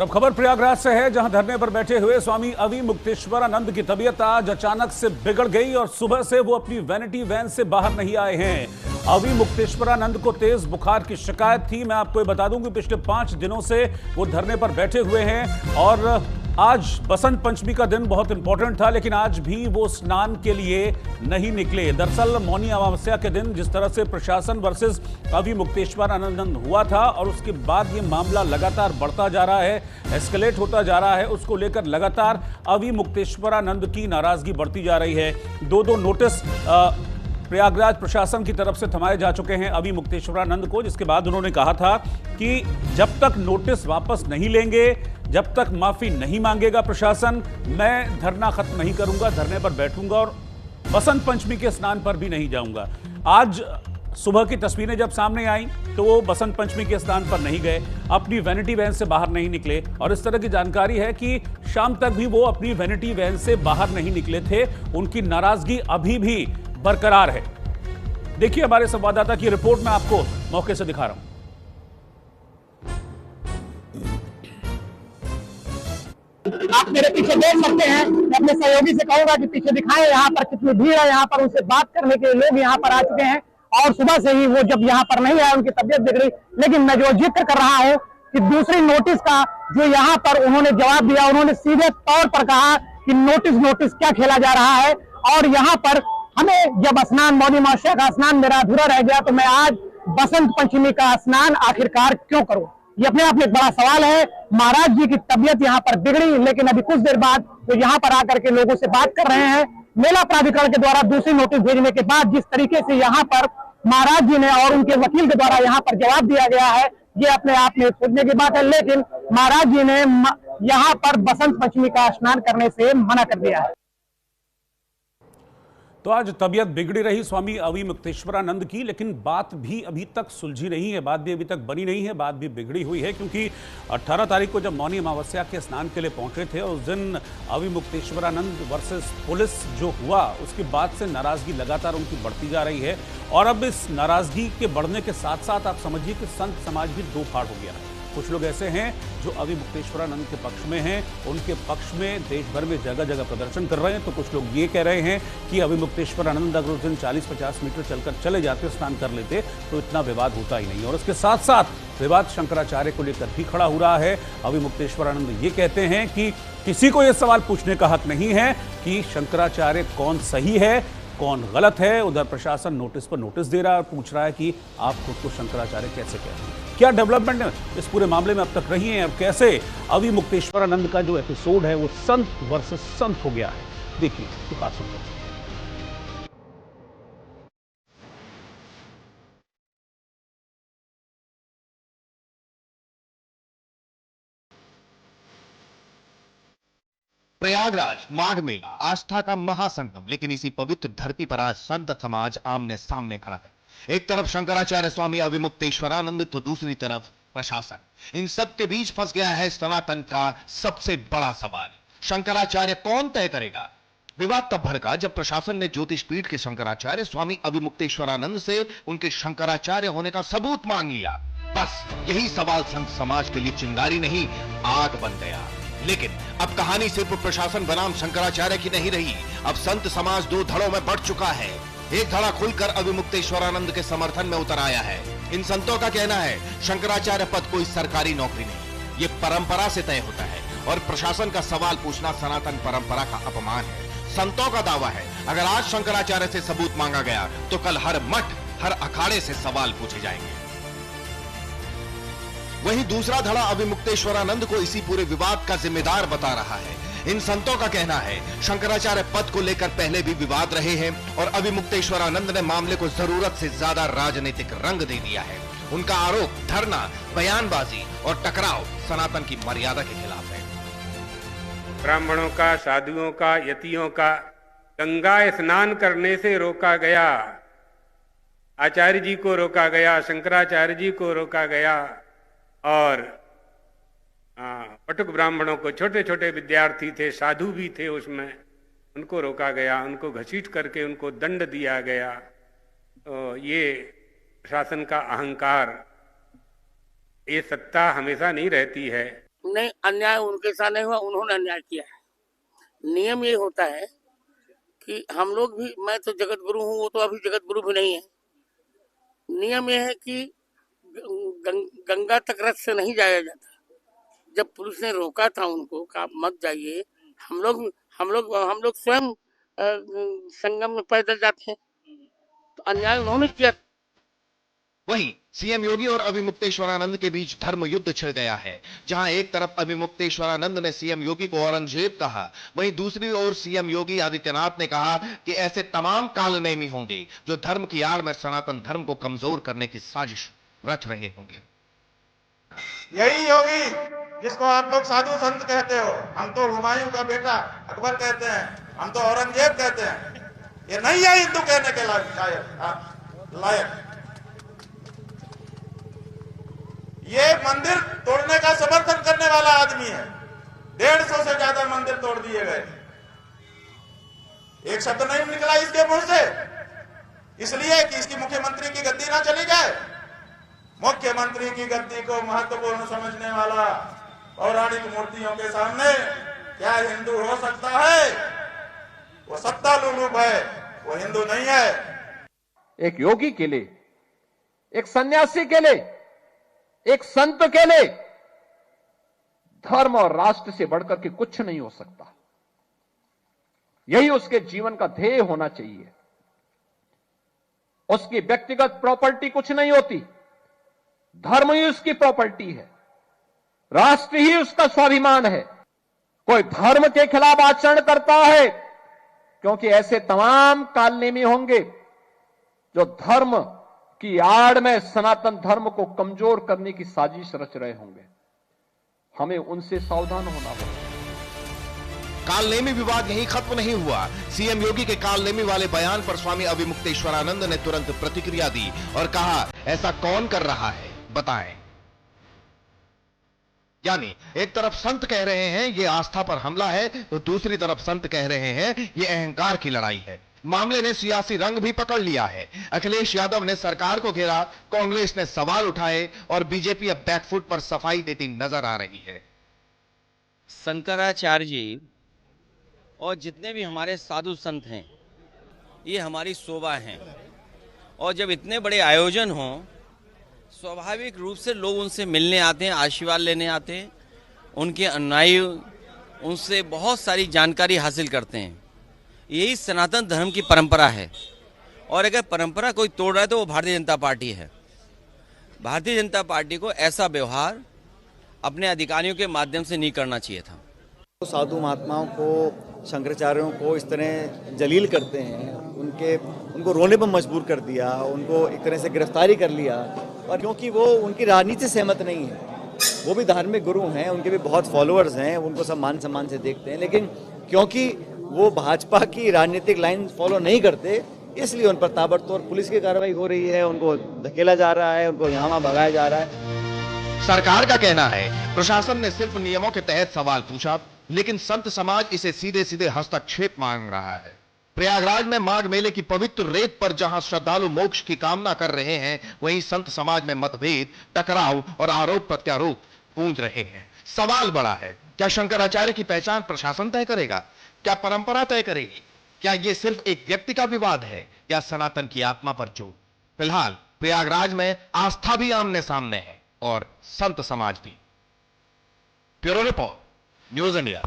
अब खबर प्रयागराज से है, जहां धरने पर बैठे हुए स्वामी अविमुक्तेश्वरानंद की तबीयत आज अचानक से बिगड़ गई और सुबह से वो अपनी वैनिटी वैन से बाहर नहीं आए हैं। अविमुक्तेश्वरानंद को तेज बुखार की शिकायत थी। मैं आपको ये बता दूं कि पिछले 5 दिनों से वो धरने पर बैठे हुए हैं और आज बसंत पंचमी का दिन बहुत इंपॉर्टेंट था, लेकिन आज भी वो स्नान के लिए नहीं निकले। दरअसल मौनी अमावस्या के दिन जिस तरह से प्रशासन वर्सेस अविमुक्तेश्वरानंद हुआ था और उसके बाद ये मामला लगातार बढ़ता जा रहा है, एस्केलेट होता जा रहा है, उसको लेकर लगातार अविमुक्तेश्वरानंद की नाराजगी बढ़ती जा रही है। दो नोटिस प्रयागराज प्रशासन की तरफ से थमाए जा चुके हैं अविमुक्तेश्वरानंद को, जिसके बाद उन्होंने कहा था कि जब तक नोटिस वापस नहीं लेंगे, जब तक माफी नहीं मांगेगा प्रशासन, मैं धरना खत्म नहीं करूंगा, धरने पर बैठूंगा और बसंत पंचमी के स्नान पर भी नहीं जाऊंगा। आज सुबह की तस्वीरें जब सामने आई तो वो बसंत पंचमी के स्नान पर नहीं गए, अपनी वैनिटी वैन से बाहर नहीं निकले और इस तरह की जानकारी है कि शाम तक भी वो अपनी वैनिटी वैन से बाहर नहीं निकले थे। उनकी नाराजगी अभी भी बरकरार है। देखिए हमारे संवाददाता की रिपोर्ट मैं आपको मौके से दिखा रहा हूं। आप मेरे पीछे देख सकते हैं। मैं अपने सहयोगी से कहूंगा कि पीछे दिखाएं यहाँ पर कितनी भीड़ है। यहाँ पर उनसे बात करने के लोग यहाँ पर आ चुके हैं और सुबह से ही वो जब यहाँ पर नहीं आए उनकी तबीयत बिगड़ी। लेकिन मैं जो जिक्र कर रहा हूँ कि दूसरी नोटिस का जो यहाँ पर उन्होंने जवाब दिया, उन्होंने सीधे तौर पर कहा कि नोटिस क्या खेला जा रहा है। और यहाँ पर हमें जब स्नान, मौनी अमावस्या का स्नान मेरा अधूरा रह गया तो मैं आज बसंत पंचमी का स्नान आखिरकार क्यों करूं, ये अपने आप में एक बड़ा सवाल है। महाराज जी की तबीयत यहाँ पर बिगड़ी, लेकिन अभी कुछ देर बाद वो यहाँ पर आकर के लोगों से बात कर रहे हैं। मेला प्राधिकरण के द्वारा दूसरी नोटिस भेजने के बाद जिस तरीके से यहाँ पर महाराज जी ने और उनके वकील के द्वारा यहाँ पर जवाब दिया गया है, ये अपने आप में सोचने की बात है। लेकिन महाराज जी ने यहाँ पर बसंत पंचमी का स्नान करने से मना कर दिया है। तो आज तबीयत बिगड़ी रही स्वामी अविमुक्तेश्वरानंद की, लेकिन बात भी अभी तक सुलझी नहीं है, बात भी अभी तक बनी नहीं है, बात भी बिगड़ी हुई है। क्योंकि 18 तारीख को जब मौनी अमावस्या के स्नान के लिए पहुंचे थे उस दिन अविमुक्तेश्वरानंद वर्सेस पुलिस जो हुआ, उसके बाद से नाराजगी लगातार उनकी बढ़ती जा रही है। और अब इस नाराजगी के बढ़ने के साथ साथ आप समझिए कि संत समाज भी दो फाड़ हो गया है। कुछ लोग ऐसे हैं जो अविमुक्तेश्वरानंद के पक्ष में हैं, उनके पक्ष में देश भर में जगह जगह प्रदर्शन कर रहे हैं। तो कुछ लोग ये कह रहे हैं कि अविमुक्तेश्वरानंद अगर उस दिन 40-50 मीटर चलकर चले जाते, स्नान कर लेते तो इतना विवाद होता ही नहीं। और उसके साथ साथ विवाद शंकराचार्य को लेकर भी खड़ा हो रहा है। अविमुक्तेश्वरानंद ये कहते हैं कि किसी को यह सवाल पूछने का हक नहीं है कि शंकराचार्य कौन सही है कौन गलत है। उधर प्रशासन नोटिस पर नोटिस दे रहा है और पूछ रहा है कि आप खुद को शंकराचार्य कैसे कहते हैं। क्या डेवलपमेंट इस पूरे मामले में अब तक रही है और कैसे अविमुक्तेश्वरानंद का जो एपिसोड है वो संत वर्सेस संत हो गया है, देखिए तो बात सुनते हैं। प्रयागराज माघ में आस्था का महासंगम, लेकिन इसी पवित्र धरती पर आज संत समाज आमने सामने खड़ा है। एक तरफ शंकराचार्य स्वामी अविमुक्तेश्वरानंद तो दूसरी तरफ प्रशासन। इन सब के बीच फंस गया है सनातन का सबसे बड़ा सवाल, शंकराचार्य कौन तय करेगा। विवाद तब भड़का जब प्रशासन ने ज्योतिष पीठ के शंकराचार्य स्वामी अविमुक्तेश्वरानंद से उनके शंकराचार्य होने का सबूत मांग लिया। बस यही सवाल संत समाज के लिए चिंगारी नहीं, आग बन गया। लेकिन अब कहानी सिर्फ प्रशासन बनाम शंकराचार्य की नहीं रही। अब संत समाज दो धड़ों में बढ़ चुका है। एक धड़ा खुलकर अविमुक्तेश्वरानंद के समर्थन में उतर आया है। इन संतों का कहना है शंकराचार्य पद कोई सरकारी नौकरी नहीं, ये परंपरा से तय होता है और प्रशासन का सवाल पूछना सनातन परंपरा का अपमान है। संतों का दावा है अगर आज शंकराचार्य से सबूत मांगा गया तो कल हर मठ, हर अखाड़े से सवाल पूछे जाएंगे। वहीं दूसरा धड़ा अविमुक्तेश्वरानंद को इसी पूरे विवाद का जिम्मेदार बता रहा है। इन संतों का कहना है शंकराचार्य पद को लेकर पहले भी विवाद रहे हैं और अविमुक्तेश्वरानंद ने मामले को जरूरत से ज्यादा राजनीतिक रंग दे दिया है। उनका आरोप धरना, बयानबाजी और टकराव सनातन की मर्यादा के खिलाफ है। ब्राह्मणों का, साधुओं का, यतियों का गंगा स्नान करने से रोका गया, आचार्य जी को रोका गया, शंकराचार्य जी को रोका गया और पटुक ब्राह्मणों को, छोटे छोटे विद्यार्थी थे, साधु भी थे उसमें, उनको रोका गया, उनको घसीट करके उनको दंड दिया गया। तो ये प्रशासन का अहंकार, ये सत्ता हमेशा नहीं रहती है। नहीं, अन्याय उनके साथ नहीं हुआ, उन्होंने अन्याय किया है। नियम ये होता है कि हम लोग भी, मैं तो जगत गुरु हूँ, वो तो अभी जगत गुरु भी नहीं है। नियम ये है कि गंगा तक रथ से नहीं जाया जाता। जब पुलिस ने रोका था उनको, कहा मत जाइए, हम लोग स्वयं संगम में पैदल जाते हैं, तो अन्याय उन्होंने किया। वहीं सीएम योगी और अविमुक्तेश्वरानंद के बीच धर्म युद्ध छिड़ गया है। जहां एक तरफ अविमुक्तेश्वरानंद ने सीएम योगी को औरंगजेब कहा, वहीं दूसरी ओर सीएम योगी आदित्यनाथ ने कहा कि ऐसे तमाम कालनेमी होंगे जो धर्म की आड़ में सनातन धर्म को कमजोर करने की साजिश रच रहे होंगे। यही योगी जिसको आप लोग साधु संत कहते हो, हम तो हुमायूं का बेटा अकबर कहते हैं, हम तो औरंगजेब कहते हैं, ये नहीं है हिंदू कहने के लायक। ये मंदिर तोड़ने का समर्थन करने वाला आदमी है। 150 से ज्यादा मंदिर तोड़ दिए गए, एक शब्द नहीं निकला इसके मुंह से, इसलिए कि इसकी मुख्यमंत्री की गद्दी ना चली जाए। मुख्यमंत्री की गद्दी को महत्वपूर्ण समझने वाला पौराणिक मूर्तियों के सामने क्या हिंदू हो सकता है? वो सत्ता लुलूप है, वो हिंदू नहीं है। एक योगी के लिए, एक सन्यासी के लिए, एक संत के लिए धर्म और राष्ट्र से बढ़कर के कुछ नहीं हो सकता। यही उसके जीवन का ध्येय होना चाहिए। उसकी व्यक्तिगत प्रॉपर्टी कुछ नहीं होती, धर्म ही उसकी प्रॉपर्टी है, राष्ट्र ही उसका स्वाभिमान है। कोई धर्म के खिलाफ आचरण करता है, क्योंकि ऐसे तमाम कालनेमी होंगे जो धर्म की आड़ में सनातन धर्म को कमजोर करने की साजिश रच रहे होंगे। हमें उनसे सावधान होना होगा। कालनेमी विवाद यहीं खत्म नहीं हुआ। सीएम योगी के कालनेमी वाले बयान पर स्वामी अविमुक्तेश्वरानंद ने तुरंत प्रतिक्रिया दी और कहा, ऐसा कौन कर रहा है बताएं। यानी एक तरफ संत कह रहे हैं ये आस्था पर हमला है, तो दूसरी तरफ संत कह रहे हैं ये अहंकार की लड़ाई है। मामले ने सियासी रंग भी पकड़ लिया है। अखिलेश यादव ने सरकार को घेरा, कांग्रेस ने सवाल उठाए और बीजेपी अब बैकफुट पर सफाई देती नजर आ रही है। शंकराचार्य जी और जितने भी हमारे साधु संत हैं, ये हमारी शोभा हैं, और जब इतने बड़े आयोजन हों, स्वाभाविक रूप से लोग उनसे मिलने आते हैं, आशीर्वाद लेने आते हैं, उनके अनुयायी उनसे बहुत सारी जानकारी हासिल करते हैं। यही सनातन धर्म की परंपरा है, और अगर परंपरा कोई तोड़ रहा है तो वो भारतीय जनता पार्टी है। भारतीय जनता पार्टी को ऐसा व्यवहार अपने अधिकारियों के माध्यम से नहीं करना चाहिए था। साधु महात्माओं को, शंकराचार्यों को इस तरह जलील करते हैं, उनको रोने पर मजबूर कर दिया, उनको एक तरह से गिरफ्तारी कर लिया, और क्योंकि वो उनकी राजनीति से सहमत नहीं है। वो भी धार्मिक गुरु हैं, उनके भी बहुत फॉलोअर्स हैं, उनको सब मान सम्मान से देखते हैं, लेकिन क्योंकि वो भाजपा की राजनीतिक लाइन फॉलो नहीं करते, इसलिए उन पर ताबड़तोड़ पुलिस की कार्रवाई हो रही है, उनको धकेला जा रहा है, उनको यहाँ वहाँ भगाया जा रहा है। सरकार का कहना है प्रशासन ने सिर्फ नियमों के तहत सवाल पूछा, लेकिन संत समाज इसे सीधे सीधे हस्तक्षेप मांग रहा है। प्रयागराज में माघ मेले की पवित्र रेत पर जहां श्रद्धालु मोक्ष की कामना कर रहे हैं, वहीं संत समाज में मतभेद, टकराव और आरोप प्रत्यारोप गूंज रहे हैं। सवाल बड़ा है, क्या शंकराचार्य की पहचान प्रशासन तय करेगा? क्या परंपरा तय करेगी? क्या यह सिर्फ एक व्यक्ति का विवाद है या सनातन की आत्मा पर जोर? फिलहाल प्रयागराज में आस्था भी आमने सामने है और संत समाज भी। Bureau report, news India.